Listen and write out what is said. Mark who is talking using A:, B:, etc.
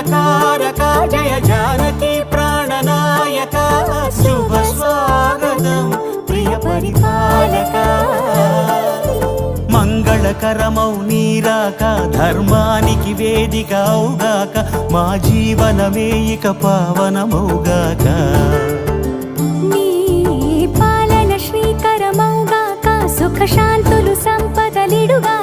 A: మంగళకారక జయ జానకి ప్రాణనాయక శుభ స్వాగతం ప్రియ పరిపాలక మంగళకరమౌ నీరాక ధర్మానికి వేదిక అవుగాక మా జీవనమే ఇక పావనమౌగాక
B: నీ పాలన శ్రీకరమౌగాక సుఖ శాంతులు సంపదలిడుగా